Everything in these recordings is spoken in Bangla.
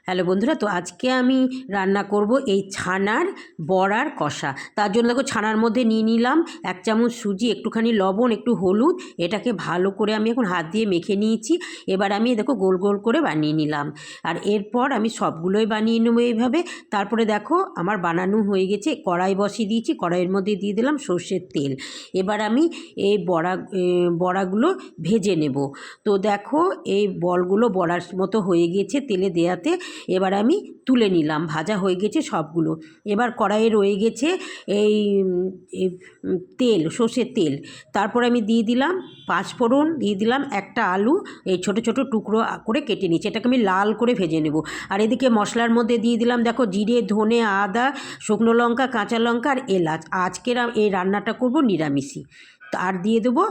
হ্যালো বন্ধুরা, তো আজকে আমি রান্না করব এই ছানার বড়ার কষা। তার জন্য দেখো ছানার মধ্যে নিয়ে নিলাম 1 চামচ সুজি, একটুখানি লবণ, একটু হলুদ। এটাকে ভালো করে আমি এখন হাত দিয়ে মেখে নিয়েছি। এবার আমি দেখো গোল গোল করে বানিয়ে নিলাম। আর এরপর আমি সবগুলোই বানিয়ে নেবো এইভাবে। তারপরে দেখো আমার বানানো হয়ে গেছে, কড়াই বসিয়ে দিয়েছি, কড়াইয়ের মধ্যে দিয়ে দিলাম সর্ষের তেল। এবার আমি এই বড়াগুলো ভেজে নেব। তো দেখো এই বলগুলো বড়ার মতো হয়ে গিয়েছে তেলে দেয়াতে। এবার আমি তুলে নিলাম, ভাজা হয়ে গেছে সবগুলো। এবার কড়াইয়ে রয়ে গেছে এই তেল, সর্ষের তেল। তারপর আমি দিয়ে দিলাম 5 ফোড়ন, দিয়ে দিলাম একটা আলু, এই ছোট ছোট টুকরো করে কেটে নিচ্ছি। এটাকে আমি লাল করে ভেজে নেব। আর এদিকে মশলার মধ্যে দিয়ে দিলাম দেখো জিরে, ধনে, আদা, শুকনো লঙ্কা, কাঁচা লঙ্কা আর এলাচ। আজকের এই রান্নাটা করব নিরামিষই। আর দিয়ে দেবো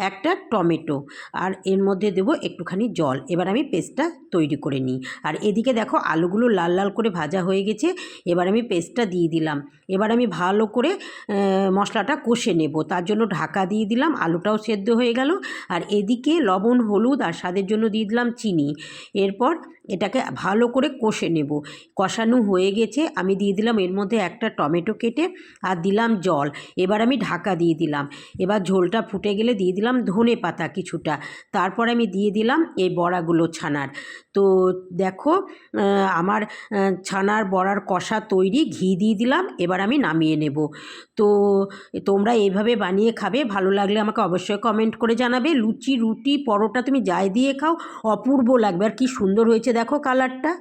একটা টমেটো, আর এর মধ্যে দেবো একটুখানি জল। এবার আমি পেস্টটা তৈরি করে নিই। আর এদিকে দেখো আলুগুলো লাল লাল করে ভাজা হয়ে গেছে। এবার আমি পেস্টটা দিয়ে দিলাম। এবার আমি ভালো করে মশলাটা কষে নেব, তার জন্য ঢাকা দিয়ে দিলাম। আলুটাও সেদ্ধ হয়ে গেল। আর এদিকে লবণ, হলুদ আর স্বাদের জন্য দিয়ে দিলাম চিনি। এরপর এটাকে ভালো করে কষে নেব। কষানো হয়ে গেছে, আমি দিয়ে দিলাম এর মধ্যে একটা টমেটো কেটে, আর দিলাম জল। এবার আমি ঢাকা দিয়ে দিলাম। এবার ঝোলটা ফুটে গেলে দিয়ে দিলাম ধনে পাতা কিছুটা। তারপর আমি দিয়ে দিলাম এই বড়াগুলো ছানার। তো দেখো আমার ছানার বড়ার কষা তৈরি। ঘি দিয়ে দিলাম। এবার আমি নামিয়ে নেব। তো তোমরা এইভাবে বানিয়ে খাবে, ভালো লাগলে আমাকে অবশ্যই কমেন্ট করে জানাবে। লুচি, রুটি, পরোটা তুমি যাই দিয়ে খাও অপূর্ব লাগবে। আর কি সুন্দর হয়েছে দেখো কালারটা।